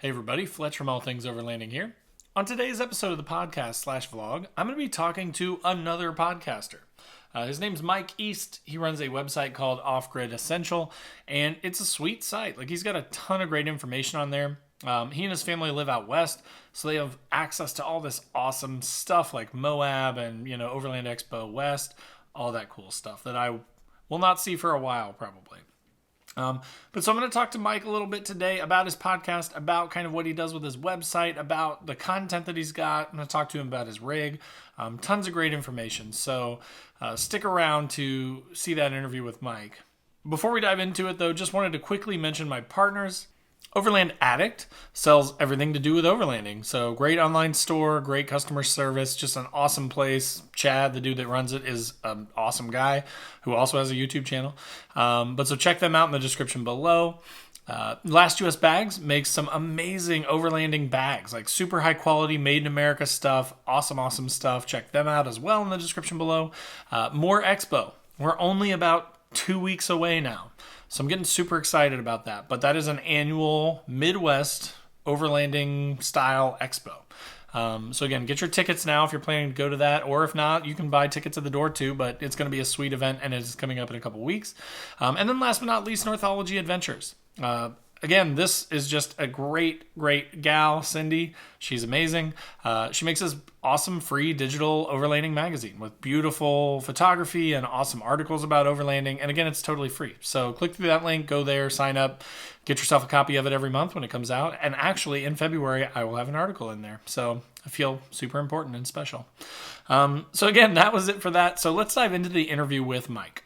Hey everybody, Fletch from All Things Overlanding here. On today's episode of the podcast/vlog, I'm going to be talking to another podcaster. His name's Mike East. He runs a website called Off Grid Essential, and it's a sweet site. Like, he's got a ton of great information on there. He and his family live out west, so they have access to all this awesome stuff like Moab and, Overland Expo West, all that cool stuff that I will not see for a while, probably. So I'm going to talk to Mike a little bit today about his podcast, about kind of what he does with his website, about the content that he's got. I'm going to talk to him about his rig. Tons of great information. So stick around to see that interview with Mike. Before we dive into it, though, just wanted to quickly mention my partners. Overland Addict sells everything to do with overlanding. So great online store, great customer service, just an awesome place. Chad, the dude that runs it, is an awesome guy who also has a YouTube channel. So check them out in the description below. Last US Bags makes some amazing overlanding bags, like super high quality, made in America stuff. Awesome stuff. Check them out as well in the description below. More Expo. We're only about 2 weeks away now. So I'm getting super excited about that. But that is an annual Midwest overlanding style expo. So again, get your tickets now if you're planning to go to that. Or if not, you can buy tickets at the door too. But it's going to be a sweet event, and it's coming up in a couple weeks. And then last but not least, Northology Adventures. Again, this is just a great gal, Cindy. She's amazing. She makes this awesome free digital overlanding magazine with beautiful photography and awesome articles about overlanding. And again, it's totally free. So click through that link, go there, sign up, get yourself a copy of it every month when it comes out. And actually, in February, I will have an article in there. So I feel super important and special. So again, that was it for that. So let's dive into the interview with Mike.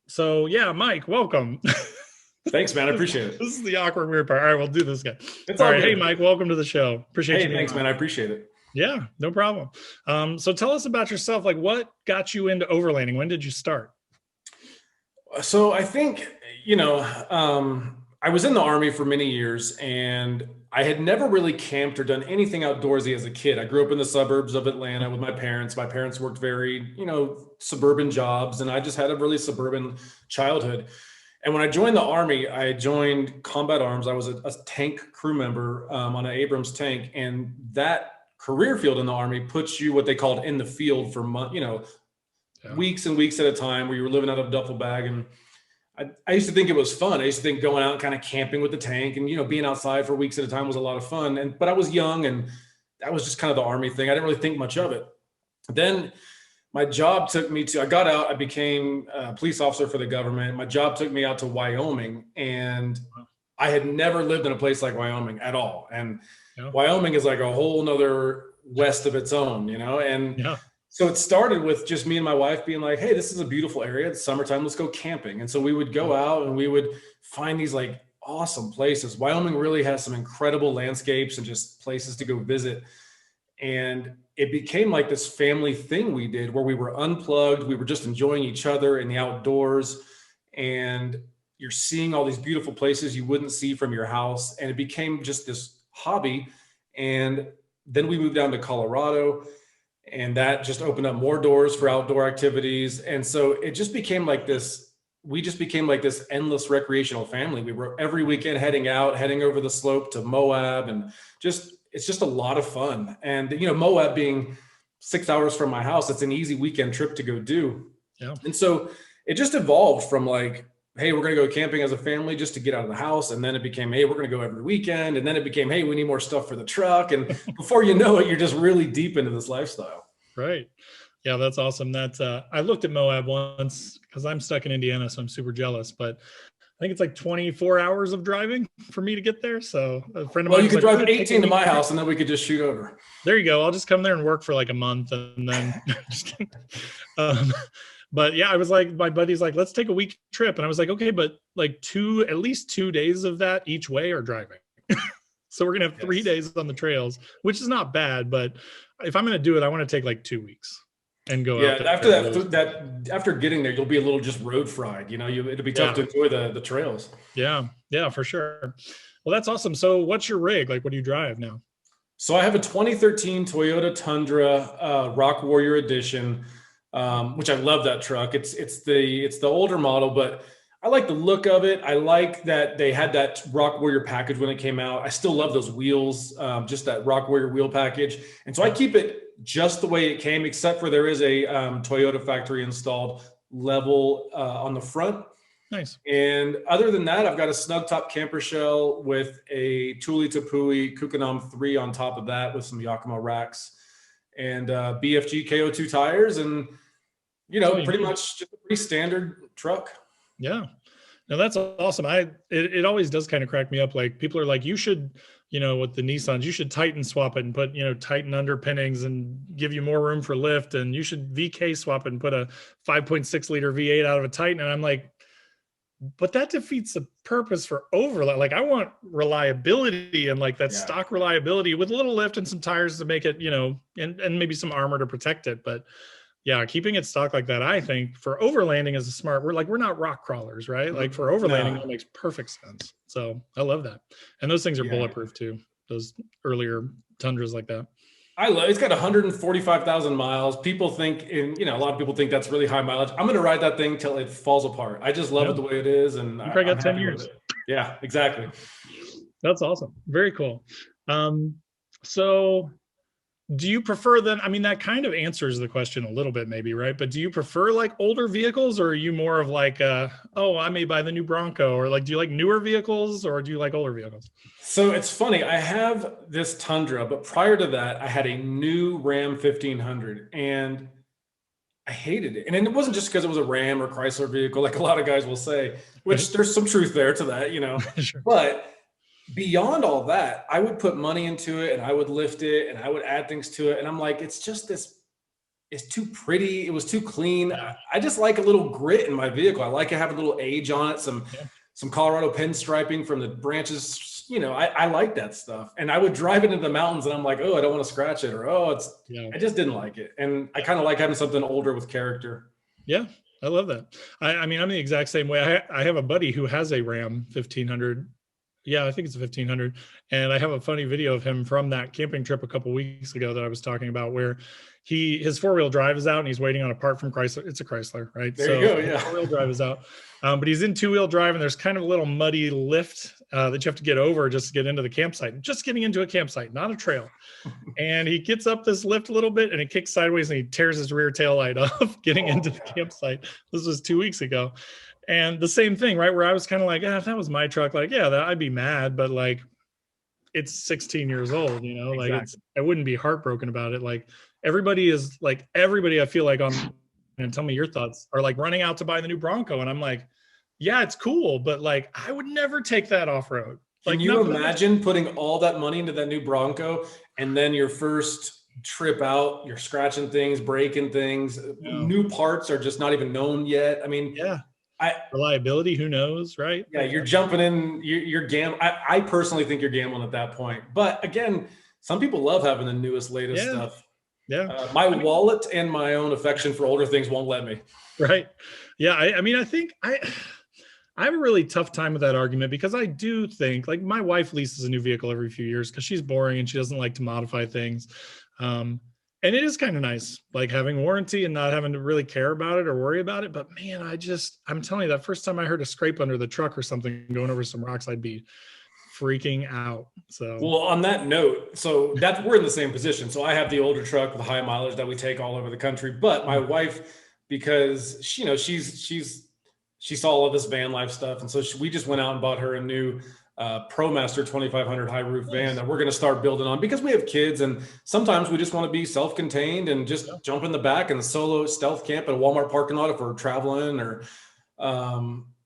So yeah, Mike, welcome. Thanks, man. I appreciate it. This is the awkward, weird part. All right, we'll do this guy. It's all all right. good. Hey, Mike, welcome to the show. Appreciate you. Hey, thanks, man. I appreciate it. Yeah, no problem. So tell us about yourself. Like, what got you into overlanding? When did you start? So I think, I was in the Army for many years, and I had never really camped or done anything outdoorsy as a kid. I grew up in the suburbs of Atlanta with my parents. My parents worked very, suburban jobs, and I just had a really suburban childhood. And when I joined the Army, I joined Combat Arms. I was a tank crew member on an Abrams tank, and that career field in the Army puts you what they called in the field for weeks and weeks at a time, where you were living out of a duffel bag. And I used to think it was fun. I used to think going out and kind of camping with the tank and, being outside for weeks at a time was a lot of fun. But I was young, and that was just kind of the Army thing. I didn't really think much of it. Then my job took me I got out, I became a police officer for the government. My job took me out to Wyoming, and I had never lived in a place like Wyoming at all. And Wyoming is like a whole nother west of its own, and so it started with just me and my wife being like, hey, this is a beautiful area. It's summertime. Let's go camping. And so we would go out and we would find these like awesome places. Wyoming really has some incredible landscapes and just places to go visit. And it became like this family thing we did, where we were unplugged. We were just enjoying each other in the outdoors. And you're seeing all these beautiful places you wouldn't see from your house. And it became just this hobby. And then we moved down to Colorado, and that just opened up more doors for outdoor activities. And so it just became like this, we just became like this endless recreational family. We were every weekend heading over the slope to Moab, and it's just a lot of fun. And, Moab being 6 hours from my house, it's an easy weekend trip to go do. Yeah. And so it just evolved from like, hey, we're going to go camping as a family just to get out of the house. And then it became, hey, we're going to go every weekend. And then it became, hey, we need more stuff for the truck. And before you know it, you're just really deep into this lifestyle. Right. Yeah, that's awesome. I looked at Moab once because I'm stuck in Indiana, so I'm super jealous. But I think it's like 24 hours of driving for me to get there. So a friend of mine. Well, you could drive 18 to my house, and then we could just shoot over. There you go. I'll just come there and work for like a month, and then just kidding. But yeah, I was like, my buddy's like, let's take a week trip. And I was like, okay, but like at least 2 days of that each way are driving. So we're going to have 3 days on the trails, which is not bad. But if I'm going to do it, I want to take like 2 weeks and go out there. After getting there, you'll be a little just road fried, it'll be tough to enjoy the trails. Yeah, for sure. Well, that's awesome. So what's your rig? Like, what do you drive now? So I have a 2013 Toyota Tundra Rock Warrior Edition, which I love that truck. It's the older model, but I like the look of it. I like that they had that Rock Warrior package when it came out. I still love those wheels, just that Rock Warrior wheel package. And so I keep it just the way it came, except for there is a Toyota factory installed level on the front. Nice. And other than that, I've got a snug top camper shell with a Thule Tepui Kukanam 3 on top of that with some Yakima racks and BFG KO2 tires. And, pretty much just a pretty standard truck. Yeah. Now that's awesome. It always does kind of crack me up. Like people are like, you should, with the Nissans, you should Titan swap it and put, Titan underpinnings and give you more room for lift. And you should VK swap it and put a 5.6 liter V8 out of a Titan. And I'm like, but that defeats the purpose for Overland. Like I want reliability and like that stock reliability with a little lift and some tires to make it, and maybe some armor to protect it. But yeah, keeping it stock like that, I think for overlanding is a smart. We're not rock crawlers, right? Like for overlanding, that makes perfect sense. So I love that. And those things are bulletproof too. Those earlier Tundras like that. It's got 145,000 miles. People think a lot of people think that's really high mileage. I'm going to ride that thing till it falls apart. I just love it the way it is. And you probably got 10 years. Yeah, exactly. That's awesome. Very cool. So do you prefer then, that kind of answers the question a little bit maybe, right? But do you prefer like older vehicles or are you more of like, I may buy the new Bronco or like, do you like newer vehicles or do you like older vehicles? So it's funny. I have this Tundra, but prior to that, I had a new Ram 1500 and I hated it. And it wasn't just because it was a Ram or Chrysler vehicle, like a lot of guys will say, which there's some truth there to that, Sure. But beyond all that, I would put money into it and I would lift it and I would add things to it. And I'm like, it's too pretty. It was too clean. I just like a little grit in my vehicle. I like to have a little age on it, some Colorado pinstriping from the branches. I like that stuff. And I would drive it into the mountains and I'm like, oh, I don't want to scratch it or, I just didn't like it. And I kind of like having something older with character. Yeah. I love that. I'm the exact same way. I have a buddy who has a Ram 1500. Yeah, I think it's a 1500. And I have a funny video of him from that camping trip a couple of weeks ago that I was talking about where his four-wheel drive is out and he's waiting on a part from Chrysler. It's a Chrysler, right? There you go, yeah. Four-wheel drive is out. But he's in two-wheel drive and there's kind of a little muddy lift that you have to get over just to get into the campsite. Just getting into a campsite, not a trail. And he gets up this lift a little bit and it kicks sideways and he tears his rear tail light off getting into the campsite. This was 2 weeks ago. And the same thing, right? Where I was kind of like, if that was my truck, like, I'd be mad, but like, it's 16 years old, Exactly. like I wouldn't be heartbroken about it. Like everybody I feel like and tell me your thoughts are like running out to buy the new Bronco. And I'm like, yeah, it's cool. But like, I would never take that off road. Like, can you imagine putting all that money into that new Bronco and then your first trip out, you're scratching things, breaking things, new parts are just not even known yet. Reliability, who knows, right? Yeah, you're jumping in, you're gambling. I personally think you're gambling at that point. But again, some people love having the newest, latest stuff. Yeah. My wallet and my own affection for older things won't let me. Right. Yeah. I think I have a really tough time with that argument because I do think like my wife leases a new vehicle every few years because she's boring and she doesn't like to modify things. And it is kind of nice, like having warranty and not having to really care about it or worry about it. But man, I'm telling you, that first time I heard a scrape under the truck or something going over some rocks, I'd be freaking out. So, well, on that note, we're in the same position. So I have the older truck with high mileage that we take all over the country. But my wife, because she saw all of this van life stuff, and so we just went out and bought her a new ProMaster 2500 high roof van that we're going to start building on because we have kids and sometimes we just want to be self-contained and just jump in the back and solo stealth camp at a Walmart parking lot if we're traveling or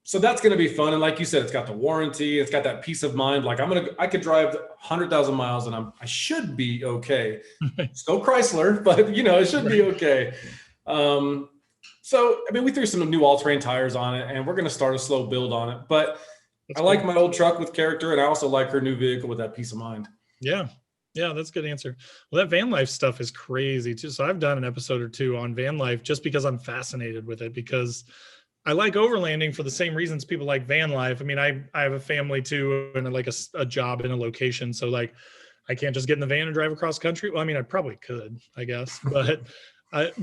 so that's going to be fun. And like you said, it's got the warranty, it's got that peace of mind. Like I could drive 100,000 miles and I should be okay. Still Chrysler, but it should be okay. So we threw some new all-terrain tires on it and we're going to start a slow build on it, but I like my old truck with character, and I also like her new vehicle with that peace of mind. Yeah, that's a good answer. Well, that van life stuff is crazy too. So I've done an episode or two on van life just because I'm fascinated with it because I like overlanding for the same reasons people like van life. I mean, I have a family too, and like a job in a location. So like, I can't just get in the van and drive across country. Well, I mean, I probably could, I guess, but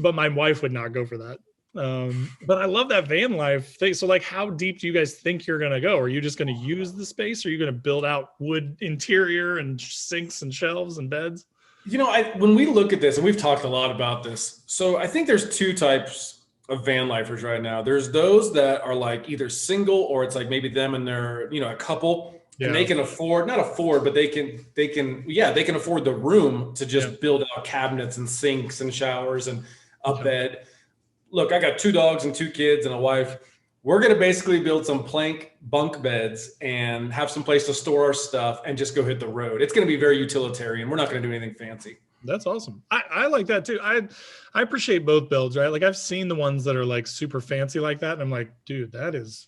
my wife would not go for that. But I love that van life thing. So like, how deep do you guys think you're going to go? Are you just going to use the space? Or are you going to build out wood interior and sinks and shelves and beds? When we look at this, and we've talked a lot about this, so I think there's two types of van lifers right now. There's those that are like either single, or it's like maybe them and their, a couple, and they can not afford, but they can afford the room to just build out cabinets and sinks and showers and a bed. Look, I got 2 dogs and 2 kids and a wife. We're going to basically build some plank bunk beds and have some place to store our stuff and just go hit the road. It's going to be very utilitarian. We're not going to do anything fancy. That's awesome. I like that too. I appreciate both builds, right? Like I've seen the ones that are like super fancy like that. And I'm like, dude, that is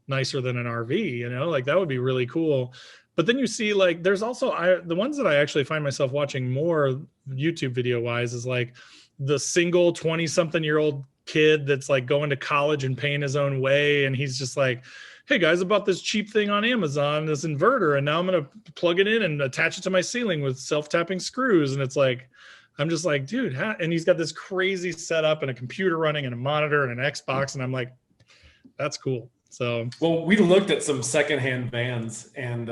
nicer than an RV, like that would be really cool. But then you see like, there's also the ones that I actually find myself watching more YouTube video wise is like the single 20-something-year-old kid that's like going to college and paying his own way. And he's just like, hey guys, I bought this cheap thing on Amazon, this inverter, and now I'm going to plug it in and attach it to my ceiling with self-tapping screws. And it's like, I'm just like, dude, and he's got this crazy setup and a computer running and a monitor and an Xbox. And I'm like, that's cool. So, well, we looked at some secondhand vans, and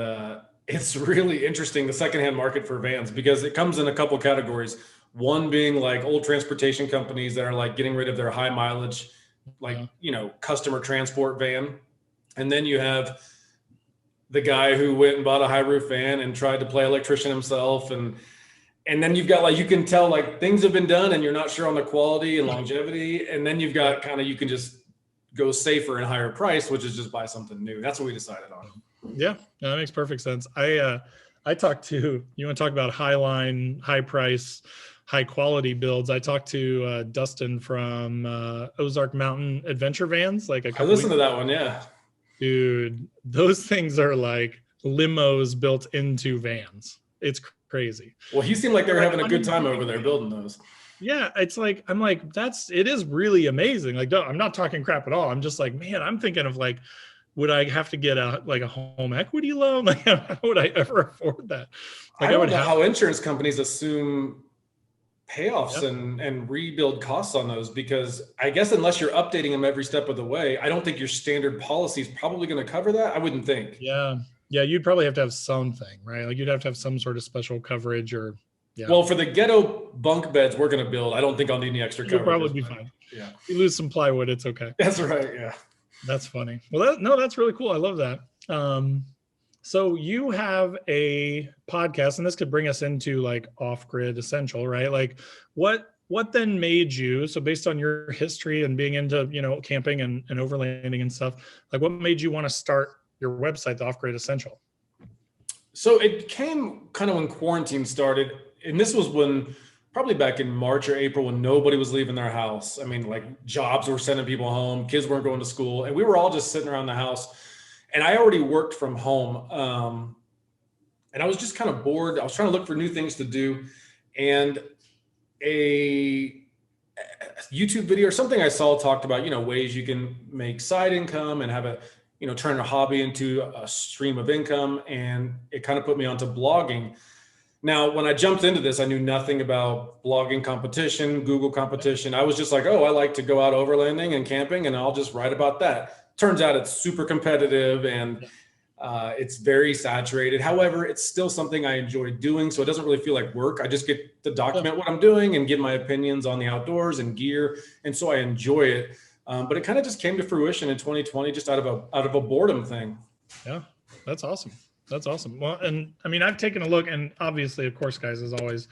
it's really interesting, the secondhand market for vans, because it comes in a couple categories. One being like old transportation companies that are like getting rid of their high mileage, like, customer transport van. And then you have the guy who went and bought a high roof van and tried to play electrician himself. And then you've got like, you can tell like things have been done and you're not sure on the quality and longevity. And then you've got you can just go safer and higher price, which is just buy something new. That's what we decided on. Yeah, that makes perfect sense. I talked to, you want to talk about high line, high price, high quality builds. I talked to Dustin from Ozark Mountain Adventure Vans. Like I listened to that one. Yeah. Dude, those things are like limos built into vans. It's crazy. Well, he seemed like they were having a good time over there building those. Yeah, it's like, I'm like, it is really amazing. Like, I'm not talking crap at all. I'm just like, man, I'm thinking of like, would I have to get a home equity loan? Like, how would I ever afford that? Like, I don't know how insurance companies assume payoffs and rebuild costs on those, because I guess unless you're updating them every step of the way, I don't think your standard policy is probably going to cover that. I wouldn't think. Yeah. You'd probably have to have something, right? Like you'd have to have some sort of special coverage or. Yeah. Well, for the ghetto bunk beds we're going to build, I don't think I'll need any extra coverage. You'll probably be fine. Yeah. You lose some plywood, it's okay. That's right. Yeah. That's funny. Well, that's really cool. I love that. So you have a podcast, and this could bring us into like off-grid essential, right? Like what then made you, so based on your history and being into, camping and overlanding and stuff, like what made you want to start your website, the Off-Grid Essential? So it came kind of when quarantine started. And this was when probably back in March or April, when nobody was leaving their house. I mean, like jobs were sending people home, kids weren't going to school, and we were all just sitting around the house. And I already worked from home. And I was just kind of bored. I was trying to look for new things to do. And a YouTube video or something I saw talked about, ways you can make side income and have turn a hobby into a stream of income. And it kind of put me onto blogging. Now, when I jumped into this, I knew nothing about blogging competition, Google competition. I was just like, I like to go out overlanding and camping, and I'll just write about that. Turns out it's super competitive and it's very saturated. However, it's still something I enjoy doing, so it doesn't really feel like work. I just get to document what I'm doing and give my opinions on the outdoors and gear, and so I enjoy it. But it kind of just came to fruition in 2020, just out of a boredom thing. Yeah, that's awesome. That's awesome. Well, and I mean, I've taken a look, and obviously, of course, guys, as always,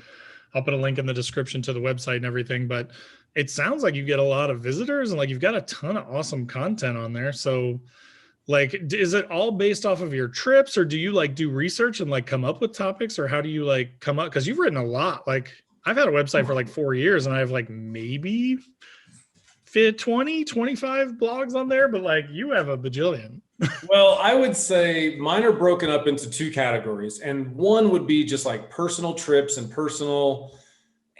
I'll put a link in the description to the website and everything, but it sounds like you get a lot of visitors and like you've got a ton of awesome content on there. So like, is it all based off of your trips, or do you like do research and like come up with topics, or how do you like come up? Cause you've written a lot. Like I've had a website for like 4 years and I have like maybe 20, 25 blogs on there, but like you have a bajillion. Well, I would say mine are broken up into 2 categories. And one would be just like personal trips and personal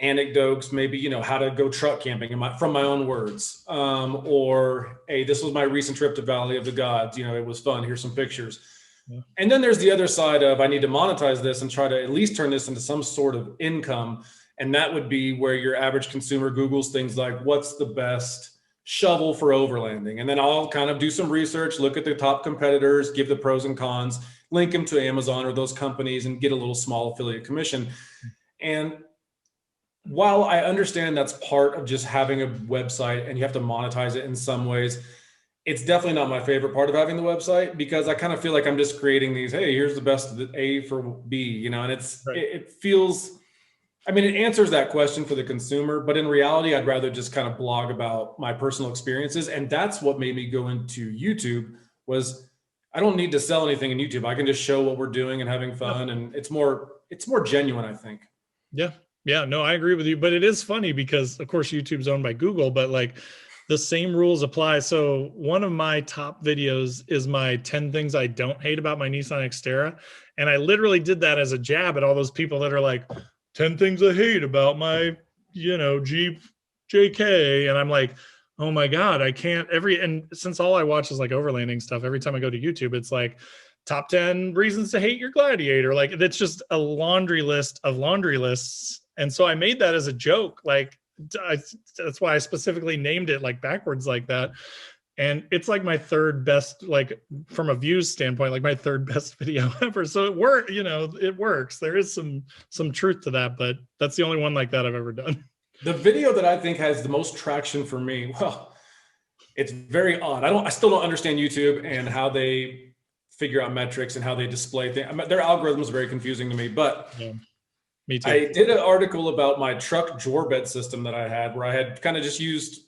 anecdotes, maybe, how to go truck camping from my own words. Or, hey, this was my recent trip to Valley of the Gods. It was fun. Here's some pictures. Yeah. And then there's the other side of, I need to monetize this and try to at least turn this into some sort of income. And that would be where your average consumer Googles things like, what's the best shovel for overlanding? And then I'll kind of do some research, look at the top competitors, give the pros and cons, link them to Amazon or those companies, and get a little small affiliate commission. And while I understand that's part of just having a website and you have to monetize it in some ways, it's definitely not my favorite part of having the website, because I kind of feel like I'm just creating these, hey, here's the best of the A for B, and it's, right. It feels, it answers that question for the consumer, but in reality, I'd rather just kind of blog about my personal experiences. And that's what made me go into YouTube, was I don't need to sell anything in YouTube. I can just show what we're doing and having fun. And it's more genuine, I think. Yeah, no, I agree with you. But it is funny because, of course, YouTube's owned by Google, but like the same rules apply. So one of my top videos is my 10 things I don't hate about my Nissan Xterra. And I literally did that as a jab at all those people that are like, 10 things I hate about my, Jeep JK. And I'm like, oh my God, I can't and since all I watch is like overlanding stuff, every time I go to YouTube, it's like top 10 reasons to hate your Gladiator. Like, it's just a laundry list of laundry lists. And so I made that as a joke. Like, that's why I specifically named it like backwards like that. And it's like my third best, like from a views standpoint, like my third best video ever. So it worked, it works. There is some truth to that, but that's the only one like that I've ever done. The video that I think has the most traction for me, well, it's very odd. I still don't understand YouTube and how they figure out metrics and how they display things. Their algorithm is very confusing to me, but yeah. Me too. I did an article about my truck drawer bed system that I had, where I had kind of just used,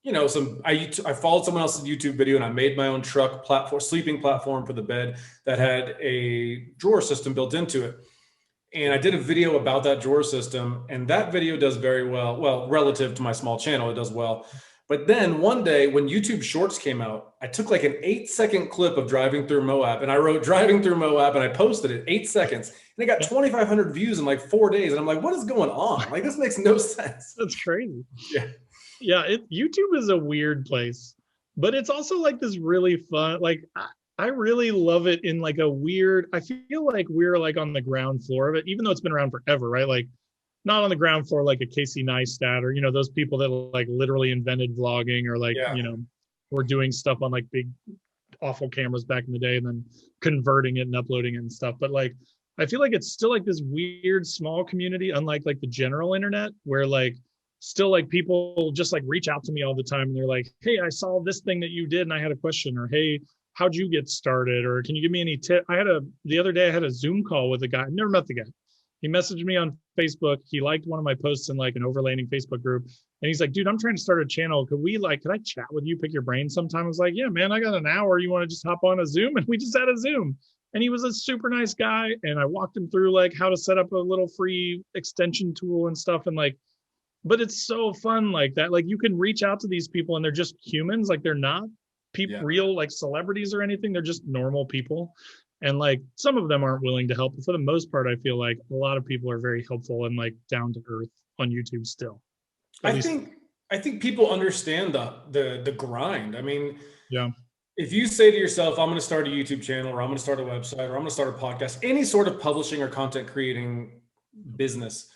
I followed someone else's YouTube video and I made my own truck platform, sleeping platform for the bed that had a drawer system built into it. And I did a video about that drawer system, and that video does very well, relative to my small channel, it does well. But then one day when YouTube Shorts came out, I took like an 8-second clip of driving through Moab, and I wrote driving through Moab, and I posted it 8 seconds, and it got 2,500 views in like 4 days. And I'm like, what is going on? Like, this makes no sense. That's crazy. Yeah. YouTube is a weird place, but it's also like this really fun, like I really love it in like a weird, I feel like we're like on the ground floor of it, even though it's been around forever, right? Like not on the ground floor like a Casey Neistat or, those people that like literally invented vlogging or like, were doing stuff on like big awful cameras back in the day and then converting it and uploading it and stuff. But like, I feel like it's still like this weird small community, unlike like the general internet, where like still like people just like reach out to me all the time and they're like, hey, I saw this thing that you did and I had a question, or hey, how'd you get started, or can you give me any tip? The other day I had a Zoom call with a guy. I never met the guy. He messaged me on Facebook. He liked one of my posts in like an overlanding Facebook group. And he's like, dude, I'm trying to start a channel. Could I chat with you, pick your brain sometime? I was like, yeah, man, I got an hour. You want to just hop on a Zoom? And we just had a Zoom. And he was a super nice guy. And I walked him through like how to set up a little free extension tool and stuff. And like, but it's so fun like that. Like you can reach out to these people and they're just humans. Like they're not people, real like celebrities or anything. They're just normal people. And like some of them aren't willing to help. But for the most part, I feel like a lot of people are very helpful and like down to earth on YouTube still. I think people understand the grind. I mean, yeah. If you say to yourself, I'm going to start a YouTube channel, or I'm going to start a website, or I'm going to start a podcast, any sort of publishing or content creating business,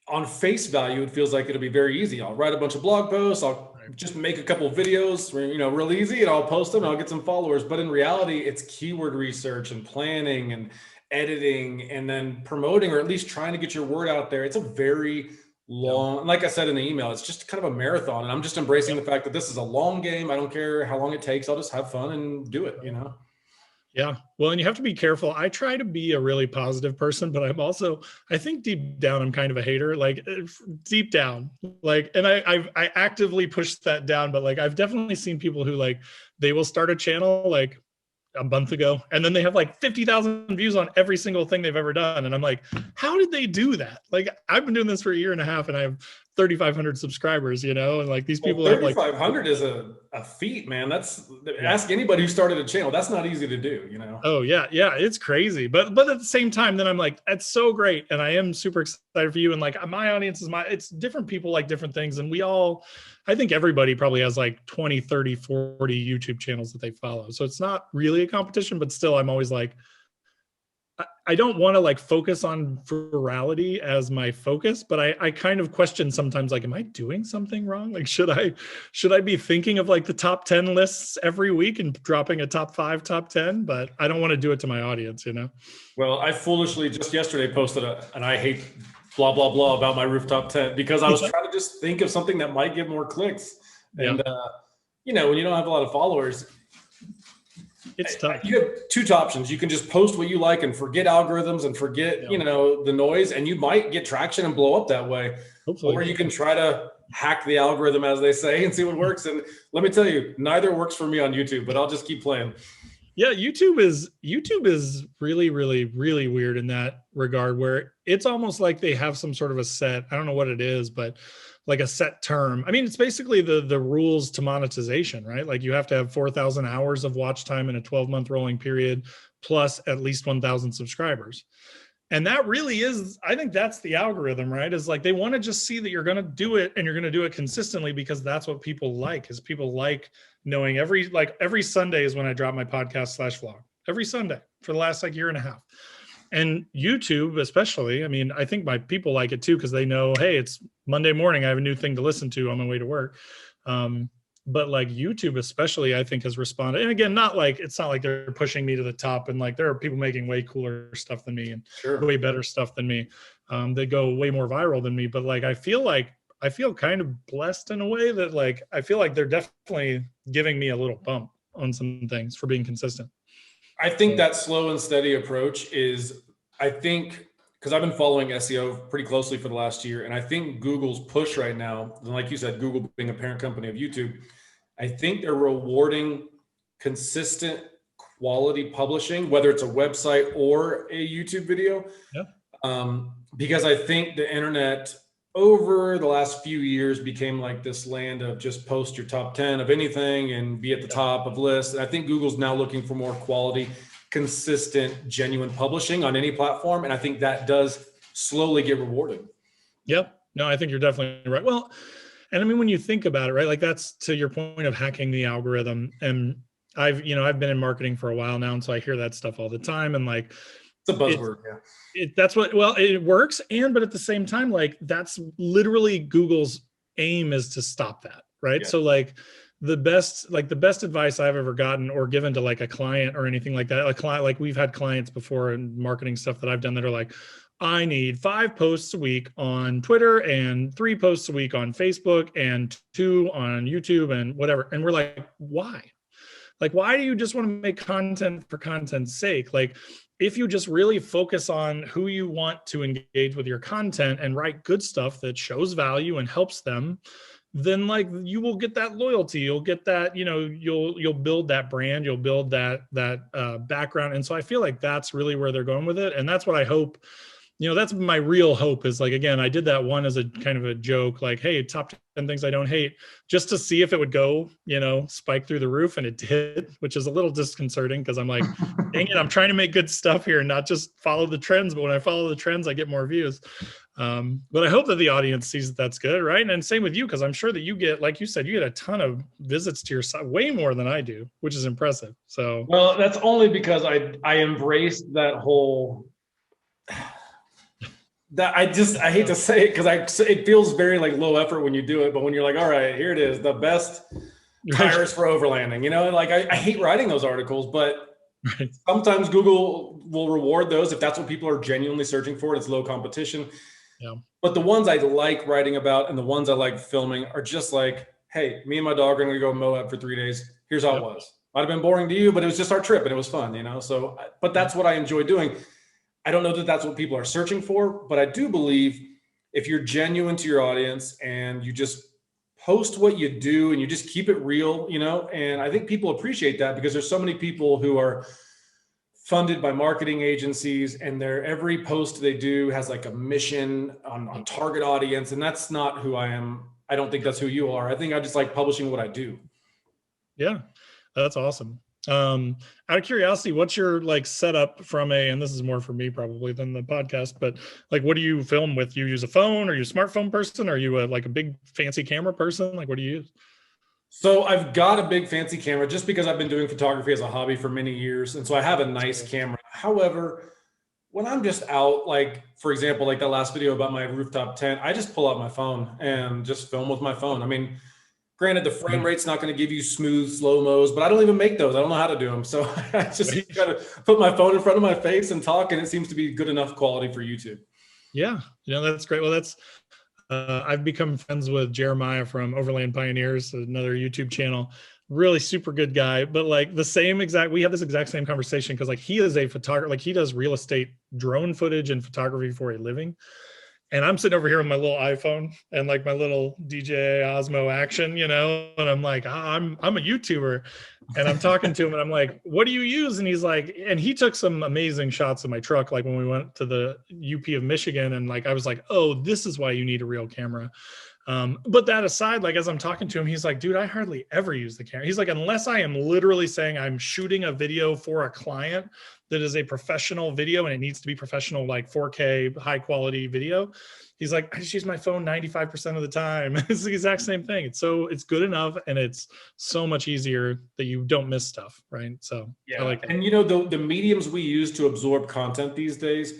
on face value, it feels like it'll be very easy. I'll write a bunch of blog posts. I'll just make a couple of videos, real easy, and I'll post them and I'll get some followers. But in reality, it's keyword research and planning and editing and then promoting, or at least trying to get your word out there. It's a very long, like I said in the email, it's just kind of a marathon. And I'm just embracing the fact that this is a long game. I don't care how long it takes. I'll just have fun and do it, Yeah. Well, and you have to be careful. I try to be a really positive person, but I think deep down, I'm kind of a hater, like deep down, like, and I actively push that down, but like, I've definitely seen people who like, they will start a channel like a month ago, and then they have like 50,000 views on every single thing they've ever done. And I'm like, how did they do that? Like, I've been doing this for a year and a half and I have 3,500 subscribers, you know, and like these people have like 3,500 is a feat, man. Ask anybody who started a channel. That's not easy to do, you know? Oh yeah, it's crazy. But at the same time, then I'm like, that's so great. And I am super excited for you. And like my audience is it's different people like different things. And I think everybody probably has like 20, 30, 40 YouTube channels that they follow. So it's not really a competition, but still I'm always like, I don't want to like focus on virality as my focus, but I kind of question sometimes, like, am I doing something wrong? Like, should I be thinking of like the top 10 lists every week and dropping a top 5, top 10? But I don't want to do it to my audience, you know? Well, I foolishly just yesterday posted and I hate blah, blah, blah about my rooftop tent because I was trying to just think of something that might get more clicks. And, you know, when you don't have a lot of followers, it's tough. You have two options. You can just post what you like and forget algorithms and forget, you know, the noise, and you might get traction and blow up that way. Hopefully. Or you can try to hack the algorithm, as they say, and see what works. And let me tell you, neither works for me on YouTube, but I'll just keep playing. Yeah, YouTube is really, really, really weird in that regard, where it's almost like they have some sort of a set, I don't know what it is, but like a set term. I mean, it's basically the rules to monetization, right? Like you have to have 4,000 hours of watch time in a 12-month rolling period, plus at least 1,000 subscribers. And that really is, I think that's the algorithm, right? Is like, they want to just see that you're going to do it and you're going to do it consistently, because that's what people like, is people like knowing every Sunday is when I drop my podcast / vlog, every Sunday for the last like year and a half. And YouTube, especially, I mean, I think my people like it too, because they know, hey, it's Monday morning, I have a new thing to listen to on my way to work. But like YouTube especially, I think has responded. And again, it's not like they're pushing me to the top, and like there are people making way cooler stuff than me and way better stuff than me. They go way more viral than me. But like I feel kind of blessed in a way that like I feel like they're definitely giving me a little bump on some things for being consistent. I think that slow and steady approach is, because I've been following SEO pretty closely for the last year, and I think Google's push right now, and like you said, Google being a parent company of YouTube, I think they're rewarding consistent quality publishing, whether it's a website or a YouTube video. Because I think the internet over the last few years became like this land of just post your top 10 of anything and be at the top of lists. And I think Google's now looking for more quality, consistent, genuine publishing on any platform. And I think that does slowly get rewarded. Yep. No, I think you're definitely right. Well, and I mean, when you think about it, right, like that's to your point of hacking the algorithm. And I've been in marketing for a while now. And so I hear that stuff all the time. And like, it's a buzzword. It works. But at the same time, like that's literally Google's aim is to stop that. Right. Yeah. So like the best advice I've ever gotten or given to like a client or anything like that, like we've had clients before in marketing stuff that I've done that are like, I need 5 posts a week on Twitter and 3 posts a week on Facebook and 2 on YouTube and whatever. And we're like, why? Like, why do you just want to make content for content's sake? Like, if you just really focus on who you want to engage with your content and write good stuff that shows value and helps them, then like you will get that loyalty. You'll get that, you'll build that brand, you'll build that background. And so I feel like that's really where they're going with it. And that's what I hope. That's my real hope is like, again, I did that one as a kind of a joke, like, hey, top 10 things I don't hate, just to see if it would go, spike through the roof. And it did, which is a little disconcerting because I'm like, dang it, I'm trying to make good stuff here and not just follow the trends. But when I follow the trends, I get more views. But I hope that the audience sees that that's good, right? And same with you, because I'm sure that you get, like you said, you get a ton of visits to your site, way more than I do, which is impressive. So, well, that's only because I embraced that whole... That I hate to say it because it feels very like low effort when you do it, but when you're like, all right, here it is, the best tires for overlanding, like I hate writing those articles, but sometimes Google will reward those if that's what people are genuinely searching for. It's low competition. Yeah. But the ones I like writing about and the ones I like filming are just like, hey, me and my dog are going to go Moab for 3 days. Here's how it was. Might have been boring to you, but it was just our trip and it was fun, So, but that's what I enjoy doing. I don't know that that's what people are searching for, but I do believe if you're genuine to your audience and you just post what you do and you just keep it real, and I think people appreciate that because there's so many people who are funded by marketing agencies, and their every post they do has like a mission on target audience. And that's not who I am. I don't think that's who you are. I think I just like publishing what I do. Yeah, that's awesome. Out of curiosity, what's your like setup from and this is more for me probably than the podcast, but like, what do you film with? You use a phone? Are you a smartphone person? Are you like a big fancy camera person? Like, what do you use? So I've got a big fancy camera just because I've been doing photography as a hobby for many years. And so I have a nice camera. However, when I'm just out, like, for example, like that last video about my rooftop tent, I just pull out my phone and just film with my phone. I mean, granted, the frame rate's not going to give you smooth slow-mos, but I don't even make those. I don't know how to do them. So I just got to put my phone in front of my face and talk, and it seems to be good enough quality for YouTube. Yeah, that's great. Well, that's I've become friends with Jeremiah from Overland Pioneers, another YouTube channel. Really super good guy, but like we have this exact same conversation because like he is a photographer, like he does real estate drone footage and photography for a living. And I'm sitting over here with my little iPhone and like my little DJI Osmo Action, and I'm like, I'm a YouTuber, and I'm talking to him and I'm like, what do you use? And he's like, and he took some amazing shots of my truck, like when we went to the UP of Michigan, and like I was like, oh, this is why you need a real camera. But that aside, like as I'm talking to him, he's like, dude, I hardly ever use the camera. He's like, unless I am literally saying I'm shooting a video for a client that is a professional video and it needs to be professional, like 4K high quality video. He's like, I just use my phone 95% of the time. It's the exact same thing. It's good enough, and it's so much easier that you don't miss stuff, right? So yeah, I like that. And the mediums we use to absorb content these days,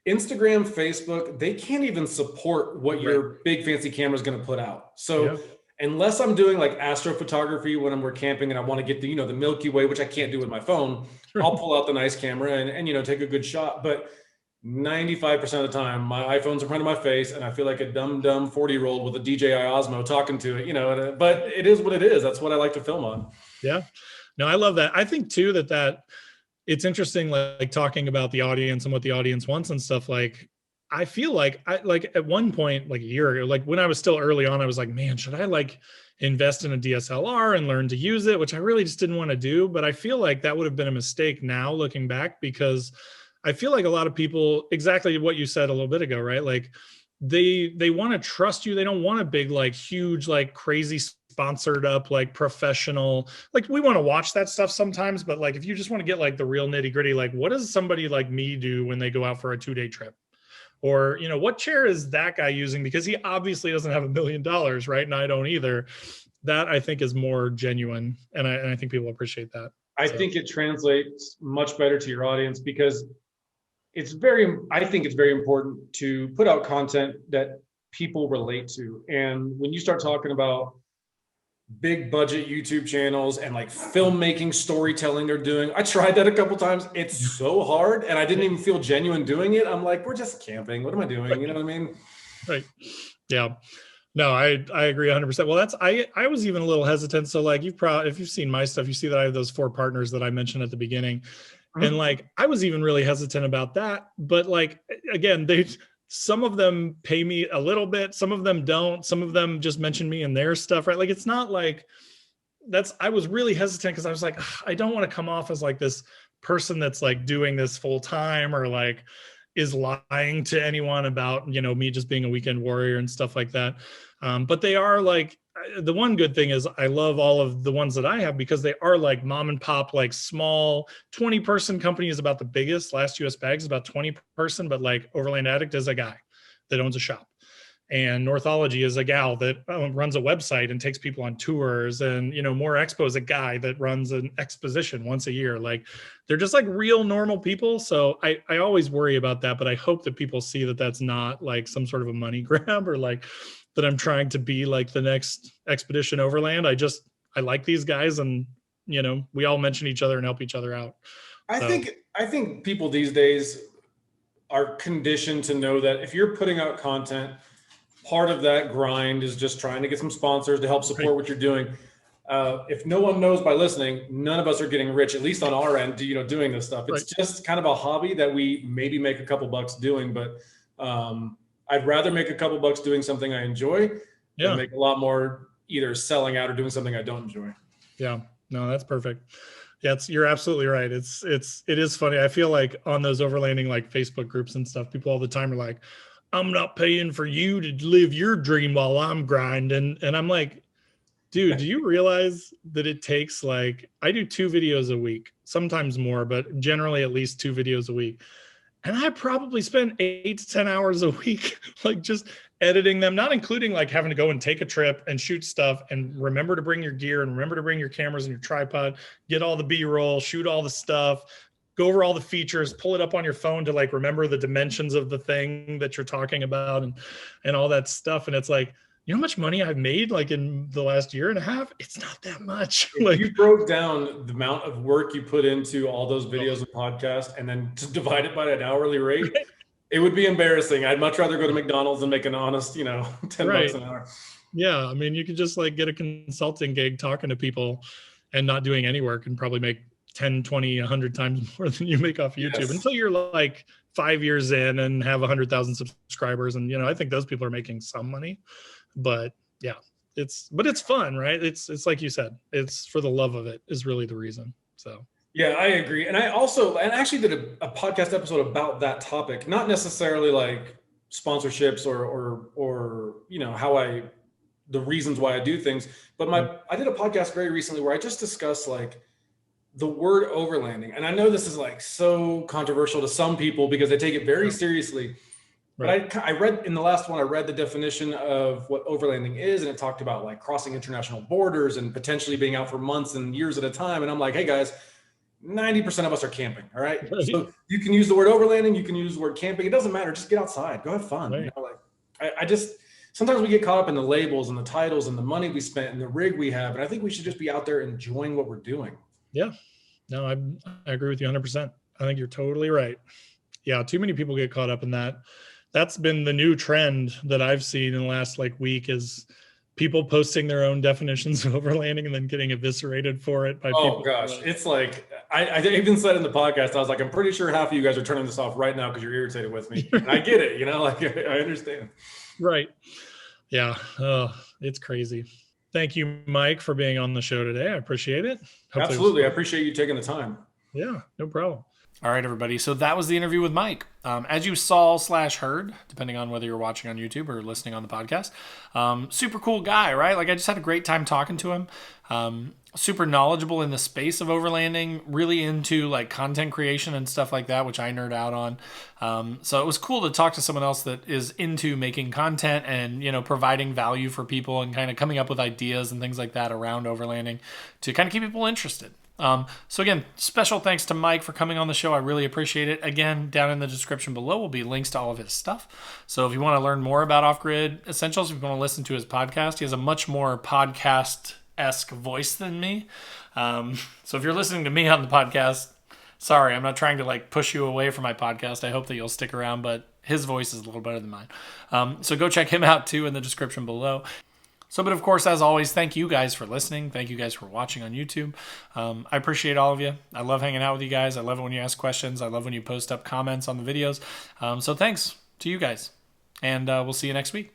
Instagram, Facebook, they can't even support what your big fancy camera is going to put out. So unless I'm doing like astrophotography when we're camping and I want to get the Milky Way, which I can't do with my phone, I'll pull out the nice camera and take a good shot. But 95% of the time, my iPhone's in front of my face, and I feel like a dumb 40-year-old with a DJI Osmo talking to it. But it is what it is. That's what I like to film on. Yeah, no, I love that. I think too that it's interesting, like talking about the audience and what the audience wants and stuff. Like, I feel like at one point, like a year ago, like when I was still early on, I was like, man, should I like invest in a DSLR and learn to use it, which I really just didn't want to do. But I feel like that would have been a mistake now looking back, because I feel like a lot of people, exactly what you said a little bit ago, right? Like they want to trust you. They don't want a big, like huge, like crazy sponsored up, like professional, like we want to watch that stuff sometimes, but like if you just want to get like the real nitty gritty, like what does somebody like me do when they go out for a 2-day trip? Or, what chair is that guy using? Because he obviously doesn't have $1 million, right? And I don't either. That I think is more genuine. And I think people appreciate that. I think it translates much better to your audience, because I think it's very important to put out content that people relate to. And when you start talking about big budget YouTube channels and like filmmaking, storytelling they're doing, I tried that a couple times. It's so hard, and I didn't even feel genuine doing it. I'm like, we're just camping. What am I doing? You know what I mean? Right. Yeah. No, I agree 100%. Well, I was even a little hesitant. So like if you've seen my stuff, you see that I have those 4 partners that I mentioned at the beginning. Mm-hmm. And like, I was even really hesitant about that. But like, again, some of them pay me a little bit, some of them don't, some of them just mention me in their stuff, right? Like, it's not like I was really hesitant because I was like, I don't want to come off as like this person that's like doing this full time, or like is lying to anyone about, me just being a weekend warrior and stuff like that. But they are like, the one good thing is I love all of the ones that I have, because they are like mom and pop, like small 20-person company is about the biggest. Last US Bags is about 20-person, but like Overland Addict is a guy that owns a shop. And Northology is a gal that runs a website and takes people on tours. And, More Expo is a guy that runs an exposition once a year. Like, they're just like real normal people. So I always worry about that, but I hope that people see that that's not like some sort of a money grab, or like that I'm trying to be like the next Expedition Overland. I like these guys, and, we all mention each other and help each other out. I think people these days are conditioned to know that if you're putting out content, part of that grind is just trying to get some sponsors to help support what you're doing. If no one knows by listening, none of us are getting rich, at least on our end, doing this stuff. It's just kind of a hobby that we maybe make a couple bucks doing, but I'd rather make a couple bucks doing something I enjoy than make a lot more either selling out or doing something I don't enjoy. Yeah, no, that's perfect. Yeah, you're absolutely right. It is funny. I feel like on those overlanding like Facebook groups and stuff, people all the time are like, I'm not paying for you to live your dream while I'm grinding. And I'm like, dude, do you realize that it takes like, I do 2 videos a week, sometimes more, but generally at least 2 videos a week. And I probably spend 8 to 10 hours a week, like just editing them, not including like having to go and take a trip and shoot stuff and remember to bring your gear and remember to bring your cameras and your tripod, get all the B-roll, shoot all the stuff, go over all the features, pull it up on your phone to like remember the dimensions of the thing that you're talking about and all that stuff. And it's like, you know how much money I've made like in the last year and a half? It's not that much. If like you broke down the amount of work you put into all those videos and podcasts and then to divide it by an hourly rate, it would be embarrassing. I'd much rather go to McDonald's and make an honest, $10 an hour. Yeah. I mean, you could just like get a consulting gig talking to people and not doing any work and probably make 10, 20, 100 times more than you make off YouTube until you're like 5 years in and have 100,000 subscribers. And, I think those people are making some money. But yeah, it's fun, right? It's like you said, it's for the love of it is really the reason. So yeah, I agree. And I actually did a podcast episode about that topic, not necessarily like sponsorships or how the reasons why I do things, but I did a podcast very recently where I just discussed like the word overlanding. And I know this is like so controversial to some people because they take it very seriously. But I read in the last one, I read the definition of what overlanding is, and it talked about like crossing international borders and potentially being out for months and years at a time. And I'm like, hey guys, 90% of us are camping. All right. So you can use the word overlanding, you can use the word camping. It doesn't matter. Just get outside, go have fun. Right. I just, sometimes we get caught up in the labels and the titles and the money we spent and the rig we have. And I think we should just be out there enjoying what we're doing. Yeah. No, I agree with you 100%. I think you're totally right. Yeah. Too many people get caught up in that. That's been the new trend that I've seen in the last like week is people posting their own definitions of overlanding and then getting eviscerated for it by people. Oh gosh. It's like, I even said in the podcast, I was like, I'm pretty sure half of you guys are turning this off right now because you're irritated with me. And I get it, I understand. Right. Yeah. Oh, it's crazy. Thank you, Mike, for being on the show today. I appreciate it. Absolutely. I appreciate you taking the time. Yeah, no problem. All right, everybody. So that was the interview with Mike. As you saw/heard, depending on whether you're watching on YouTube or listening on the podcast, super cool guy, right? Like I just had a great time talking to him. Super knowledgeable in the space of overlanding, really into like content creation and stuff like that, which I nerd out on. So it was cool to talk to someone else that is into making content and, providing value for people and kind of coming up with ideas and things like that around overlanding to kind of keep people interested. So again, special thanks to Mike for coming on the show. I really appreciate it. Again, down in the description below will be links to all of his stuff. So if you want to learn more about Off-Grid Essentials, if you want to listen to his podcast, he has a much more podcast-esque voice than me. So if you're listening to me on the podcast, sorry, I'm not trying to like push you away from my podcast. I hope that you'll stick around, but his voice is a little better than mine. So go check him out too in the description below. So, but of course, as always, thank you guys for listening. Thank you guys for watching on YouTube. I appreciate all of you. I love hanging out with you guys. I love it when you ask questions. I love when you post up comments on the videos. So thanks to you guys. And we'll see you next week.